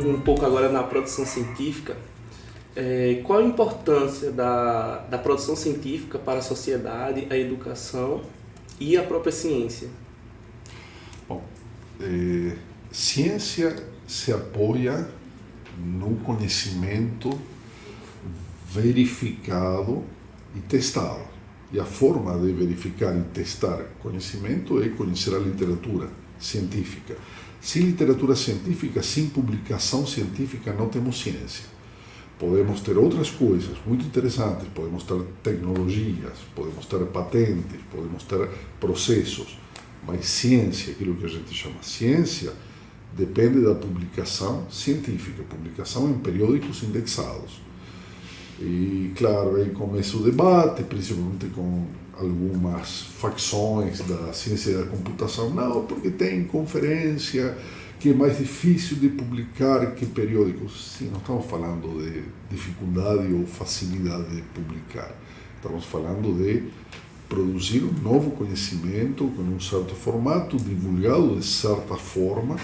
um pouco agora na produção científica. Qual a importância da produção científica para a sociedade, a educação e a própria ciência? Bom, ciência se apoia no conhecimento verificado e testado. E a forma de verificar e testar conhecimento é conhecer a literatura científica. Sem literatura científica, sem publicação científica, não temos ciência. Podemos ter outras coisas muito interessantes, podemos ter tecnologias, podemos ter patentes, podemos ter processos, mas ciência, aquilo que a gente chama ciência, depende da publicação científica, publicação em periódicos indexados. E, claro, aí começa o debate, principalmente com algumas facções da ciência e da computação. Não, porque tem conferência que é mais difícil de publicar que periódicos. Sim, não estamos falando de dificuldade ou facilidade de publicar. Estamos falando de produzir um novo conhecimento com um certo formato, divulgado de certa forma,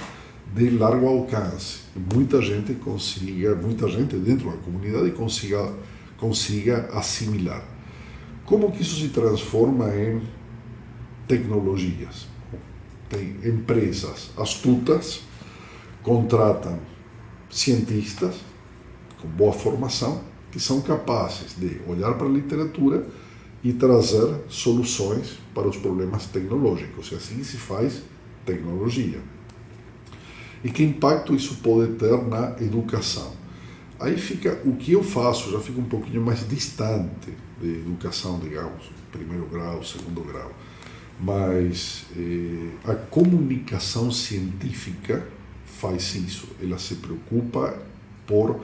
de largo alcance. Muita gente dentro da comunidade consiga assimilar. Como que isso se transforma em tecnologias? Tem empresas astutas, contratam cientistas com boa formação, que são capazes de olhar para a literatura e trazer soluções para os problemas tecnológicos. E assim se faz tecnologia. E que impacto isso pode ter na educação? Aí fica, o que eu faço já fica um pouquinho mais distante de educação, digamos, primeiro grau, segundo grau. Mas a comunicação científica faz isso. Ela se preocupa por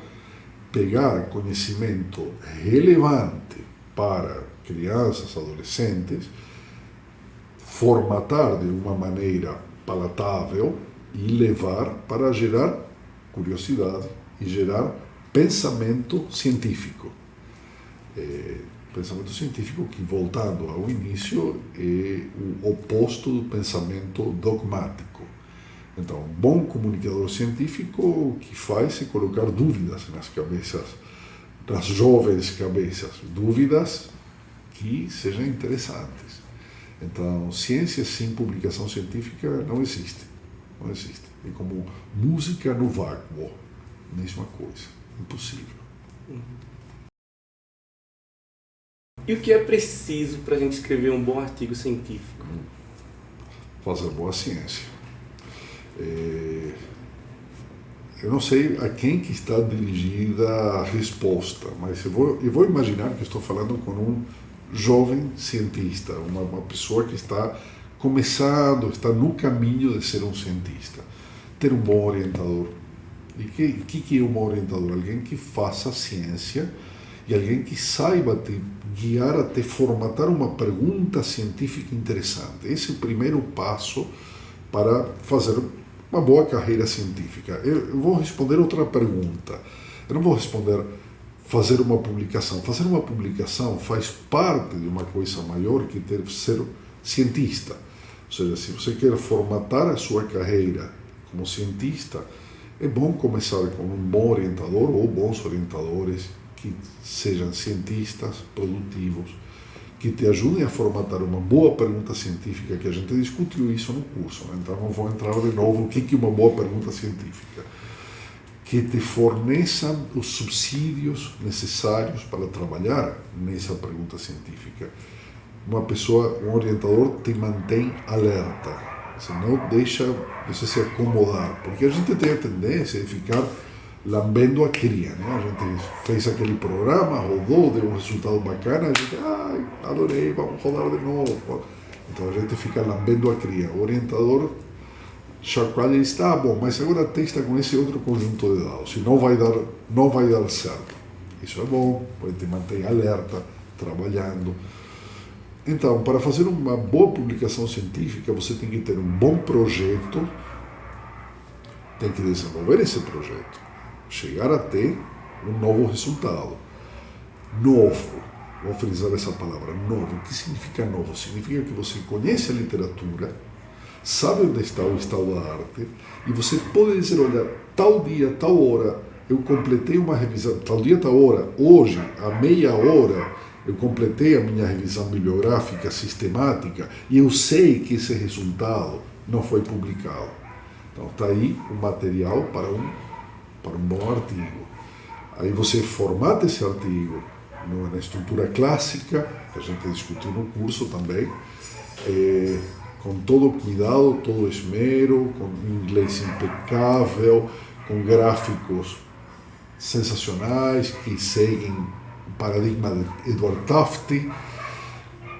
pegar conhecimento relevante para crianças, adolescentes, formatar de uma maneira palatável e levar para gerar curiosidade e gerar pensamento científico. Pensamento científico que, voltando ao início, é o oposto do pensamento dogmático. Então, um bom comunicador científico o que faz é colocar dúvidas nas cabeças, nas jovens cabeças, dúvidas que sejam interessantes. Então, ciência sem publicação científica não existe. Não existe. É como música no vácuo. Mesma coisa. Impossível. E o que é preciso para a gente escrever um bom artigo científico? Fazer boa ciência. Eu não sei a quem que está dirigida a resposta, mas eu vou imaginar que estou falando com um jovem cientista, uma pessoa que está começando, está no caminho de ser um cientista. Ter um bom orientador. E o que é um bom orientador? Alguém que faça ciência e alguém que saiba te guiar até formatar uma pergunta científica interessante. Esse é o primeiro passo para fazer uma boa carreira científica. Eu vou responder outra pergunta. Eu não vou responder fazer uma publicação. Fazer uma publicação faz parte de uma coisa maior que ter ser cientista. Ou seja, se você quer formatar a sua carreira como cientista, é bom começar com um bom orientador ou bons orientadores que sejam cientistas produtivos, que te ajudem a formatar uma boa pergunta científica, que a gente discutiu isso no curso, né? Então não vou entrar de novo o que é uma boa pergunta científica. Que te forneçam os subsídios necessários para trabalhar nessa pergunta científica. Um orientador te mantém alerta, você não deixa você se acomodar, porque a gente tem a tendência de ficar lambendo a cria, né? A gente fez aquele programa, rodou, deu um resultado bacana, a gente, adorei, vamos rodar de novo. Então a gente fica lambendo a cria. O orientador chacoalha e diz, bom, mas agora testa com esse outro conjunto de dados, se não vai dar certo. Isso é bom, porque te mantém alerta, trabalhando. Então, para fazer uma boa publicação científica, você tem que ter um bom projeto, tem que desenvolver esse projeto, chegar até um novo resultado. Novo, vou frisar essa palavra, novo. O que significa novo? Significa que você conhece a literatura, sabe onde está o estado da arte, e você pode dizer, olha, tal dia, tal hora, eu completei uma revisão, tal dia, tal hora, hoje, à meia hora, eu completei a minha revisão bibliográfica sistemática e eu sei que esse resultado não foi publicado. Então está aí o material para um bom artigo. Aí você formata esse artigo na estrutura clássica, que a gente discutiu no curso também, com todo cuidado, todo esmero, com inglês impecável, com gráficos sensacionais que seguem o paradigma de Edward Tufte,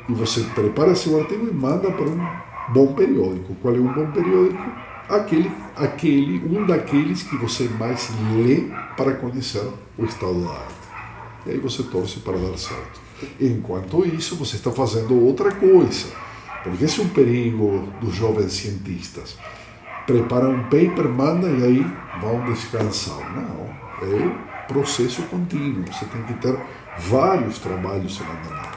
e você prepara seu artigo e manda para um bom periódico. Qual é um bom periódico? Um daqueles que você mais lê para conhecer o estado da arte. E aí você torce para dar certo. Enquanto isso, você está fazendo outra coisa. Porque esse é um perigo dos jovens cientistas. Preparam um paper, mandam e aí vão descansar. Não, é processo contínuo. Você tem que ter vários trabalhos em andamento.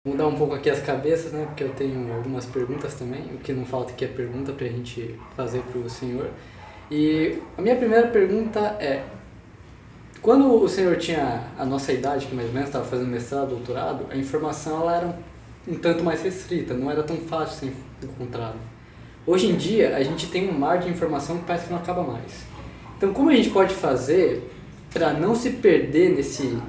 Mudar um pouco aqui as cabeças, né? Porque eu tenho algumas perguntas também. O que não falta aqui é pergunta para a gente fazer para o senhor. E a minha primeira pergunta é: quando o senhor tinha a nossa idade, que mais ou menos estava fazendo mestrado, doutorado, a informação ela era um tanto mais restrita, não era tão fácil de ser encontrada. Hoje em dia, a gente tem um mar de informação que parece que não acaba mais. Então, como a gente pode fazer para não se perder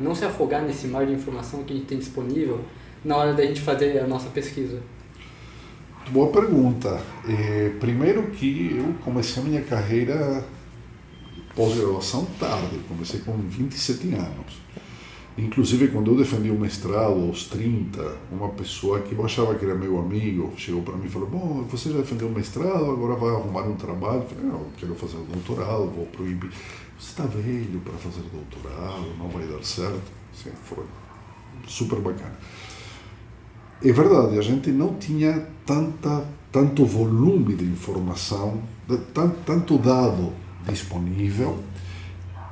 não se afogar nesse mar de informação que a gente tem disponível na hora da gente fazer a nossa pesquisa? Boa pergunta. Primeiro que eu comecei a minha carreira pós-graduação tarde, comecei com 27 anos. Inclusive, quando eu defendi o mestrado aos 30, uma pessoa que eu achava que era meu amigo chegou para mim e falou: bom, você já defendeu o mestrado, agora vai arrumar um trabalho? Eu falei: não, eu quero fazer o doutorado, vou proibir. Você está velho para fazer o doutorado, não vai dar certo. Sim, foi super bacana. É verdade, a gente não tinha tanto volume de informação, tanto dado disponível,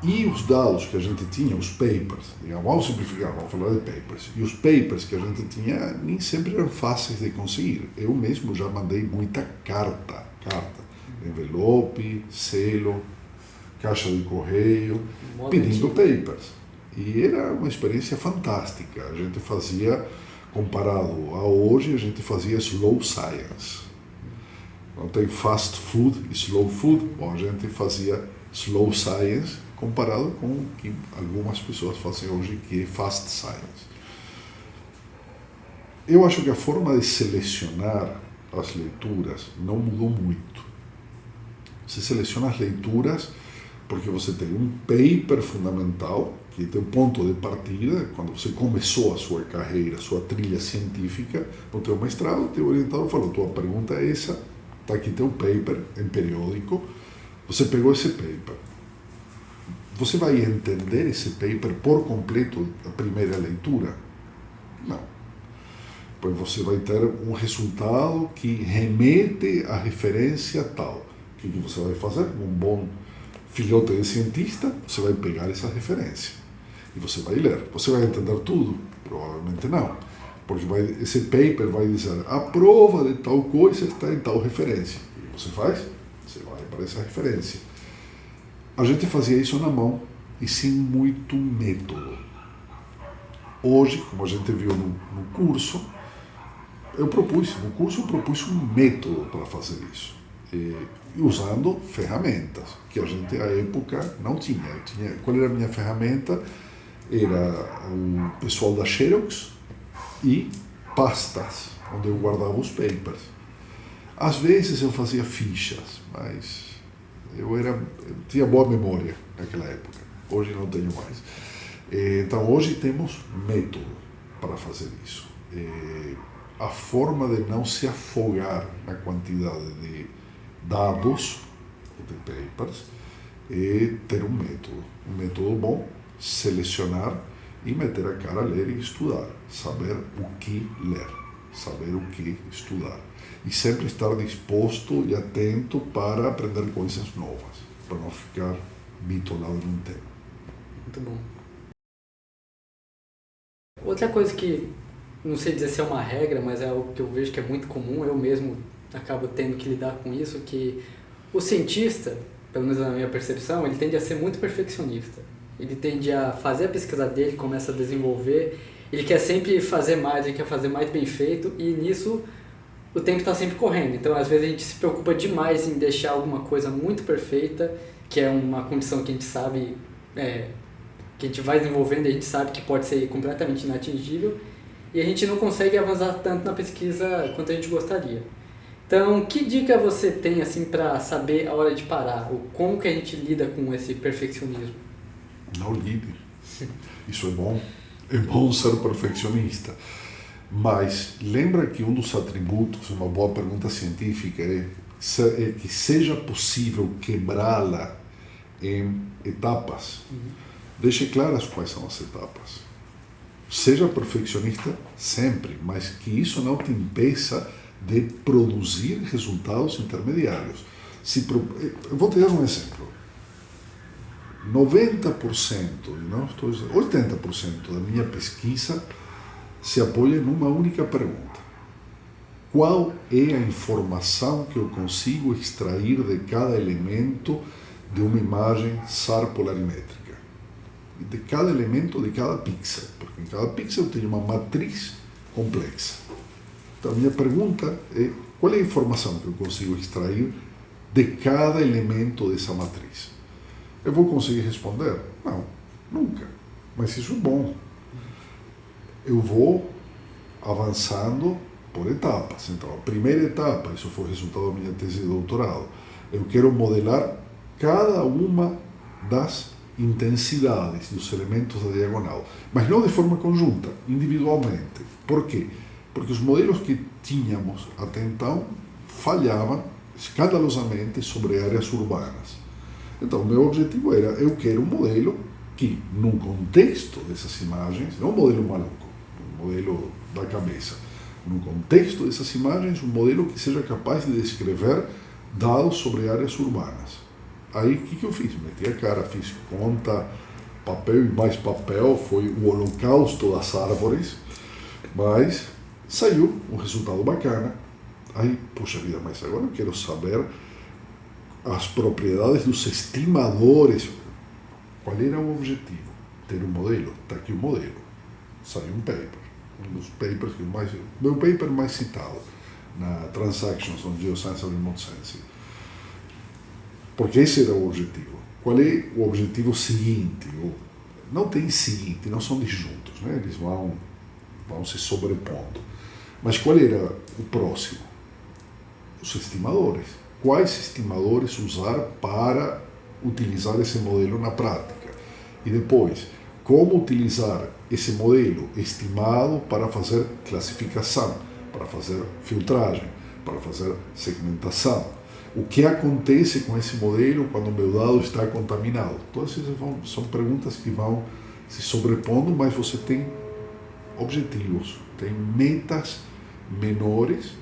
e os dados que a gente tinha, os papers, digamos, vamos simplificar, vamos falar de papers, e os papers que a gente tinha nem sempre eram fáceis de conseguir. Eu mesmo já mandei muita carta, envelope, selo, caixa de correio, pedindo papers. E era uma experiência fantástica. A gente fazia, comparado a hoje, a gente fazia slow science. Não tem fast food e slow food. Bom, a gente fazia slow science comparado com o que algumas pessoas fazem hoje, que é fast science. Eu acho que a forma de selecionar as leituras não mudou muito. Você seleciona as leituras porque você tem um paper fundamental, que tem um ponto de partida, quando você começou a sua carreira, a sua trilha científica, no teu mestrado, o teu orientador falou: tua pergunta é essa, está aqui teu paper em periódico, você pegou esse paper. Você vai entender esse paper por completo a primeira leitura? Não. Pois você vai ter um resultado que remete à referência tal. O que você vai fazer? Como um bom filhote de cientista, você vai pegar essa referência e você vai ler. Você vai entender tudo? Provavelmente não. Porque esse paper vai dizer: a prova de tal coisa está em tal referência. O que você faz? Você vai para essa referência. A gente fazia isso na mão e sem muito método. Hoje, como a gente viu no curso, no curso eu propus um método para fazer isso. E usando ferramentas que a gente, à época, não tinha. Qual era a minha ferramenta? Era o pessoal da Xerox e pastas, onde eu guardava os papers. Às vezes eu fazia fichas, mas eu tinha boa memória naquela época. Hoje não tenho mais. Então, hoje temos método para fazer isso. A forma de não se afogar na quantidade de dados, de papers, é ter um método bom, selecionar e meter a cara a ler e estudar, saber o que ler, saber o que estudar. E sempre estar disposto e atento para aprender coisas novas, para não ficar bitolado num tema. Muito bom. Outra coisa que, não sei dizer se é uma regra, mas é algo que eu vejo que é muito comum, eu mesmo acabo tendo que lidar com isso, que O cientista, pelo menos na minha percepção, ele tende a ser muito perfeccionista. Ele tende a fazer a pesquisa dele, começa a desenvolver, ele quer sempre fazer mais, ele quer fazer mais bem feito, e nisso o tempo está sempre correndo. Então, às vezes, a gente se preocupa demais em deixar alguma coisa muito perfeita, que é uma condição que a gente sabe, que a gente vai desenvolvendo e a gente sabe que pode ser completamente inatingível, e a gente não consegue avançar tanto na pesquisa quanto a gente gostaria. Então, que dica você tem assim para saber a hora de parar? Ou como que a gente lida com esse perfeccionismo? Não lide. Isso é bom. É bom ser perfeccionista. Mas lembra que um dos atributos, uma boa pergunta científica, é que seja possível quebrá-la em etapas. Deixe claras quais são as etapas. Seja perfeccionista sempre, mas que isso não te impeça de produzir resultados intermediários. Eu vou te dar um exemplo. 90%, não estou dizendo, 80% da minha pesquisa se apoia numa única pergunta. Qual é a informação que eu consigo extrair de cada elemento de uma imagem SAR polarimétrica? De cada elemento, de cada pixel, porque em cada pixel tem uma matriz complexa. Então, a minha pergunta é: qual é a informação que eu consigo extrair de cada elemento dessa matriz? Eu vou conseguir responder? Não, nunca. Mas isso é bom. Eu vou avançando por etapas. Então, a primeira etapa, isso foi o resultado da minha tese de doutorado, eu quero modelar cada uma das intensidades dos elementos da diagonal, mas não de forma conjunta, individualmente. Por quê? Porque os modelos que tínhamos até então falhavam escandalosamente sobre áreas urbanas. Então, o meu objetivo era: eu quero um modelo que, num contexto dessas imagens, não um modelo maluco, um modelo da cabeça, num contexto dessas imagens, um modelo que seja capaz de descrever dados sobre áreas urbanas. Aí, o que eu fiz? Meti a cara, fiz conta, papel e mais papel, foi o holocausto das árvores, mas saiu um resultado bacana. Aí, puxa vida, mas agora eu quero saber as propriedades dos estimadores. Qual era o objetivo? Ter um modelo. Está aqui o modelo. Saiu um paper. Um dos papers que mais... meu paper mais citado na Transactions on Geoscience and Remote Sensing. Porque esse era o objetivo. Qual é o objetivo seguinte? Não tem seguinte, não são disjuntos, né? Eles vão se sobrepondo. Mas qual era o próximo? Os estimadores. Quais estimadores usar para utilizar esse modelo na prática? E depois, como utilizar esse modelo estimado para fazer classificação, para fazer filtragem, para fazer segmentação? O que acontece com esse modelo quando o meu dado está contaminado? Todas essas são perguntas que vão se sobrepondo, mas você tem objetivos, tem metas menores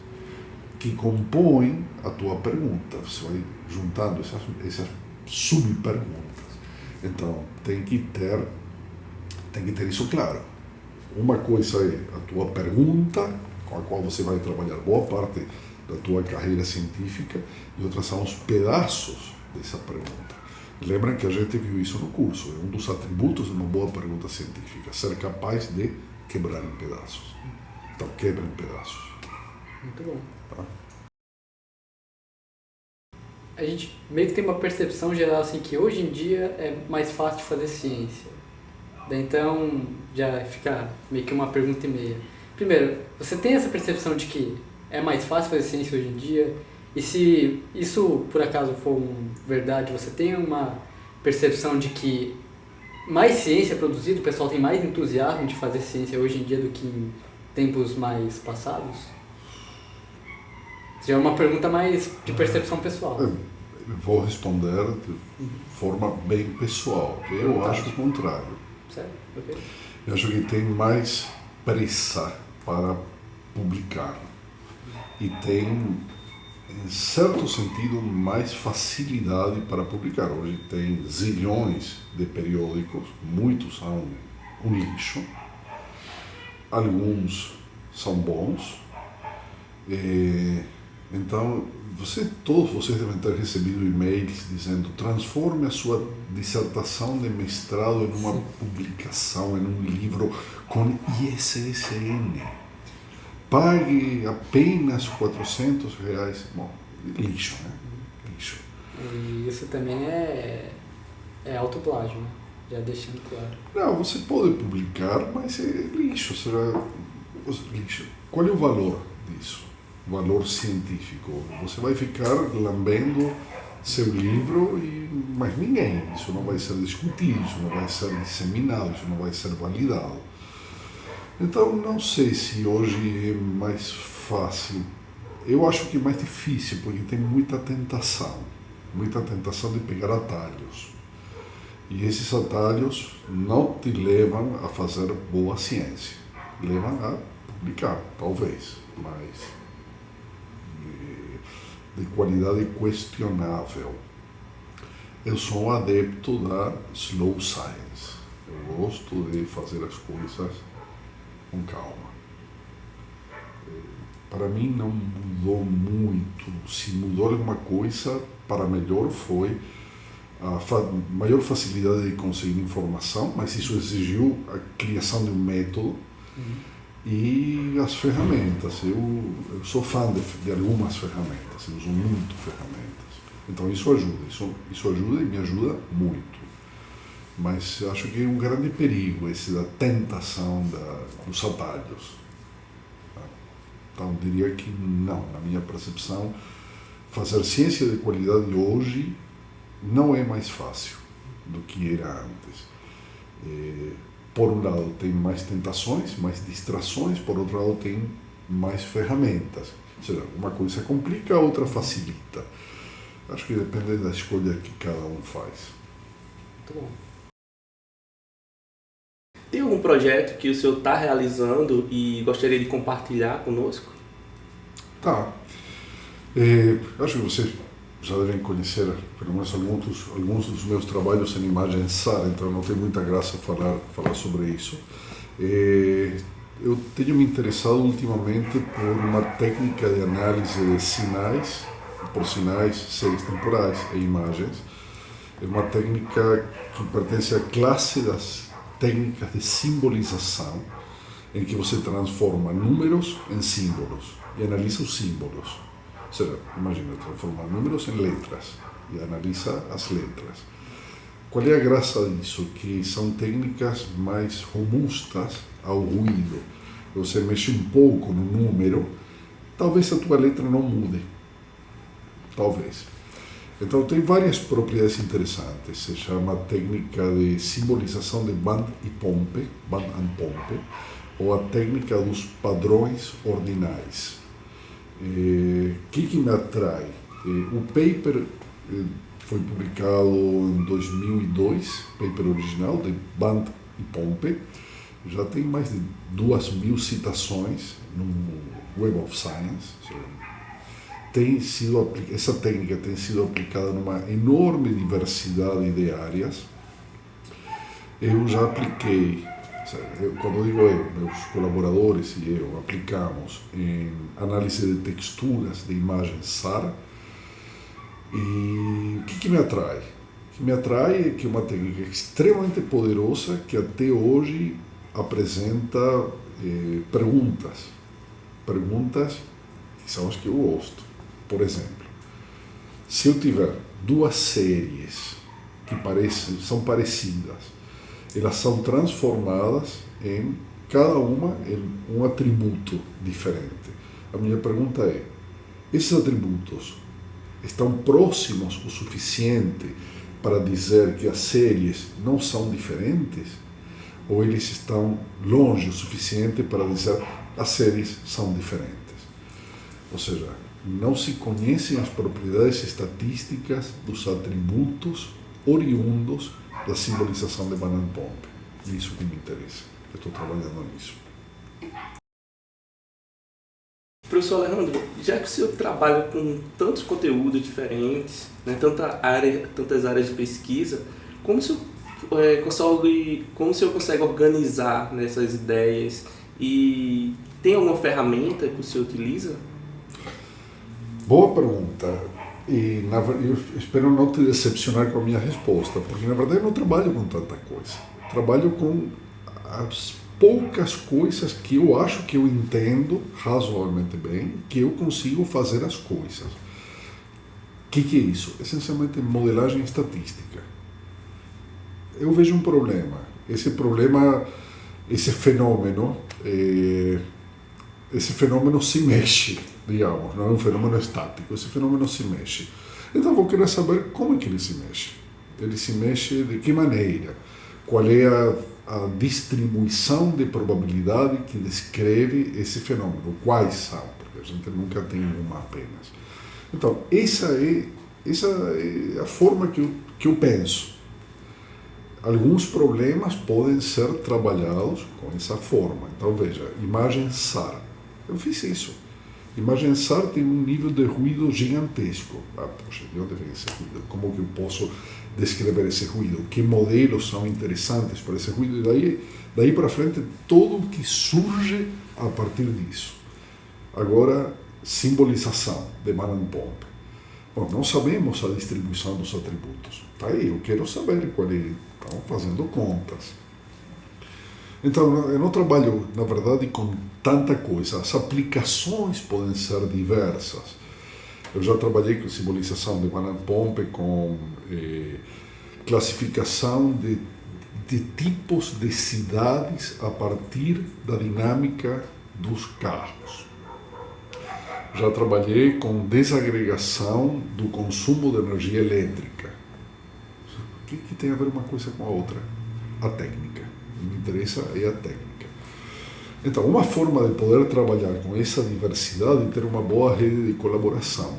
que compõem a tua pergunta. Você vai juntando essas subperguntas. Então, tem que ter isso claro. Uma coisa é a tua pergunta, com a qual você vai trabalhar boa parte da tua carreira científica, e outras são os pedaços dessa pergunta. Lembram que a gente viu isso no curso. É um dos atributos de uma boa pergunta científica, ser capaz de quebrar em pedaços. Então, quebra em pedaços. Muito bom. Tá? A gente meio que tem uma percepção geral assim que hoje em dia é mais fácil de fazer ciência. Então, já fica meio que uma pergunta e meia. Primeiro, você tem essa percepção de que é mais fácil fazer ciência hoje em dia? E se isso, por acaso, for verdade, você tem uma percepção de que mais ciência é produzida, o pessoal tem mais entusiasmo de fazer ciência hoje em dia do que em tempos mais passados? Já é uma pergunta mais de percepção pessoal. Eu vou responder de forma bem pessoal. Eu acho o contrário. Certo? Okay. Eu acho que tem mais pressa para publicar. E tem, em certo sentido, mais facilidade para publicar. Hoje tem zilhões de periódicos, muitos são um lixo, alguns são bons, Então, todos vocês devem ter recebido e-mails dizendo: transforme a sua dissertação de mestrado em uma publicação, em um livro com ISSN. Pague apenas R$400. Bom, lixo, né? Lixo. E isso também é autoplágio, né? Já deixando claro. Não, você pode publicar, mas é lixo. Lixo. Qual é o valor disso? O valor científico. Você vai ficar lambendo seu livro e mais ninguém. Isso não vai ser discutido, isso não vai ser disseminado, isso não vai ser validado. Então, não sei se hoje é mais fácil. Eu acho que é mais difícil, porque tem muita tentação de pegar atalhos. E esses atalhos não te levam a fazer boa ciência. Levam a publicar, talvez, mas de qualidade questionável. Eu sou um adepto da slow science. Eu gosto de fazer as coisas com calma. Para mim não mudou muito. Se mudou alguma coisa, para melhor foi a maior facilidade de conseguir informação, mas isso exigiu a criação de um método e as ferramentas. Eu sou fã de algumas ferramentas, eu uso muito ferramentas. Então isso ajuda, isso ajuda e me ajuda muito. Mas acho que é um grande perigo esse da tentação dos atalhos. Então diria que não, na minha percepção, fazer ciência de qualidade hoje não é mais fácil do que era antes. Por um lado tem mais tentações, mais distrações, por outro lado tem mais ferramentas. Ou seja, uma coisa complica, a outra facilita. Acho que depende da escolha que cada um faz. Muito bom. Tem algum projeto que o senhor está realizando e gostaria de compartilhar conosco? Tá. Acho que vocês já devem conhecer, pelo menos alguns dos meus trabalhos em imagem SAR, então não tem muita graça falar sobre isso. Eu tenho me interessado ultimamente por uma técnica de análise de sinais, por sinais, séries temporais e imagens. É uma técnica que pertence à classe das técnicas de simbolização, em que você transforma números em símbolos e analisa os símbolos. Ou seja, imagina, transforma números em letras e analisa as letras. Qual é a graça disso? Que são técnicas mais robustas ao ruído. Você mexe um pouco no número, talvez a tua letra não mude. Talvez. Então tem várias propriedades interessantes. Se chama técnica de simbolização de Band and Pompe, ou a técnica dos padrões ordinais. O que me atrai? O paper foi publicado em 2002, paper original de Band e Pompe. Já tem mais de 2.000 citações no Web of Science. Essa técnica tem sido aplicada numa enorme diversidade de áreas. Eu já apliquei, quando eu digo meus colaboradores e eu aplicamos em análise de texturas de imagens SAR. E o que me atrai? O que me atrai é que é uma técnica extremamente poderosa que até hoje apresenta perguntas que são as que eu gosto. Por exemplo, se eu tiver duas séries que são parecidas, elas são transformadas em cada uma em um atributo diferente. A minha pergunta é: esses atributos estão próximos o suficiente para dizer que as séries não são diferentes? Ou eles estão longe o suficiente para dizer que as séries são diferentes? Ou seja, não se conhecem as propriedades estatísticas dos atributos oriundos da simbolização de Band and Pompe. Isso que me interessa. Eu estou trabalhando nisso. Professor Alejandro, já que o senhor trabalha com tantos conteúdos diferentes, né, tantas áreas de pesquisa, como o senhor consegue organizar nessas ideias? E tem alguma ferramenta que o senhor utiliza? Boa pergunta. Eu espero não te decepcionar com a minha resposta, porque na verdade eu não trabalho com tanta coisa. Trabalho com as poucas coisas que eu acho que eu entendo razoavelmente bem, que eu consigo fazer as coisas. O que é isso? Essencialmente modelagem estatística. Eu vejo um problema. Esse fenômeno se mexe, digamos, não é um fenômeno estático, esse fenômeno se mexe. Então vou querer saber como é que ele se mexe. Ele se mexe de que maneira? Qual é a distribuição de probabilidade que descreve esse fenômeno? Quais são? Porque a gente nunca tem uma apenas. Então, essa é a forma que eu penso. Alguns problemas podem ser trabalhados com essa forma. Então, veja, imagem SAR. Eu fiz isso. Imagem SAR tem um nível de ruído gigantesco. Poxa, de onde vem esse ruído? Como que eu posso descrever esse ruído? Que modelos são interessantes para esse ruído? E daí para frente, tudo o que surge a partir disso. Agora, simbolização de Baden-Pompe. Bom, não sabemos a distribuição dos atributos. Tá aí, eu quero saber qual é. Estão fazendo contas. Então, eu não trabalho, na verdade, com tanta coisa. As aplicações podem ser diversas. Eu já trabalhei com simbolização de Baden-Pompe, com classificação de tipos de cidades a partir da dinâmica dos carros. Já trabalhei com desagregação do consumo de energia elétrica. O que tem a ver uma coisa com a outra? A técnica. O que me interessa é a técnica. Então, uma forma de poder trabalhar com essa diversidade é ter uma boa rede de colaboração.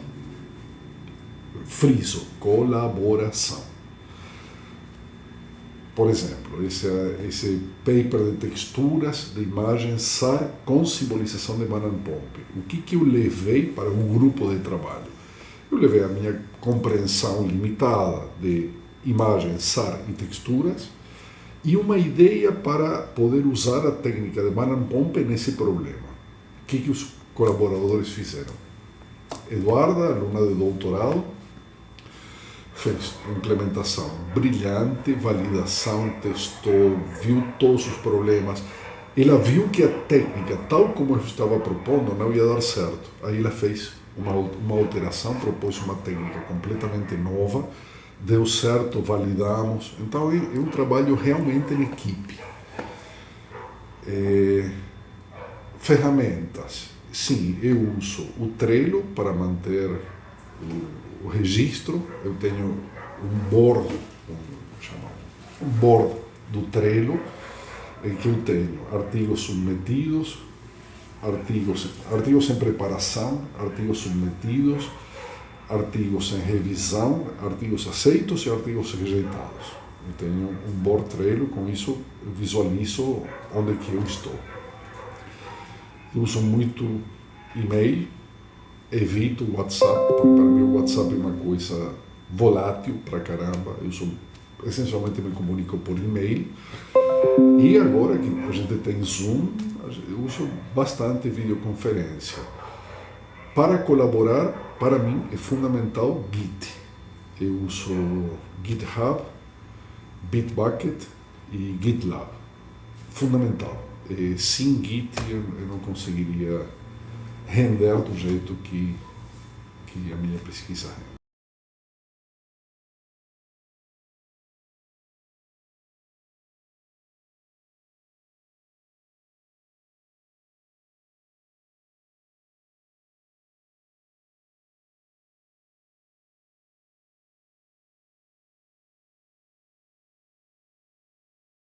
Friso, colaboração. Por exemplo, esse paper de texturas de imagens SAR com simbolização de Baden-Pompe. O que eu levei para um grupo de trabalho? Eu levei a minha compreensão limitada de imagens SAR e texturas e uma ideia para poder usar a técnica de Baden-Pompe nesse problema. O que os colaboradores fizeram? Eduarda, aluna de doutorado, fez implementação brilhante, validação, testou, viu todos os problemas. Ela viu que a técnica, tal como eu estava propondo, não ia dar certo. Aí ela fez uma alteração, propôs uma técnica completamente nova, deu certo, validamos. Então é um trabalho realmente em equipe. Ferramentas. Sim, eu uso o Trello para manter o registro. Eu tenho um board, um board do Trello, em que eu tenho artigos submetidos, artigos em preparação, artigos submetidos, artigos em revisão, artigos aceitos e artigos rejeitados. Eu tenho um board Trello, com isso eu visualizo onde que eu estou. Eu uso muito e-mail, evito o WhatsApp, porque para mim o WhatsApp é uma coisa volátil pra caramba. Eu essencialmente me comunico por e-mail. E agora que a gente tem Zoom, eu uso bastante videoconferência. Para colaborar, para mim é fundamental Git. Eu uso GitHub, Bitbucket e GitLab. Fundamental. Sem Git eu não conseguiria render do jeito que a minha pesquisa rende.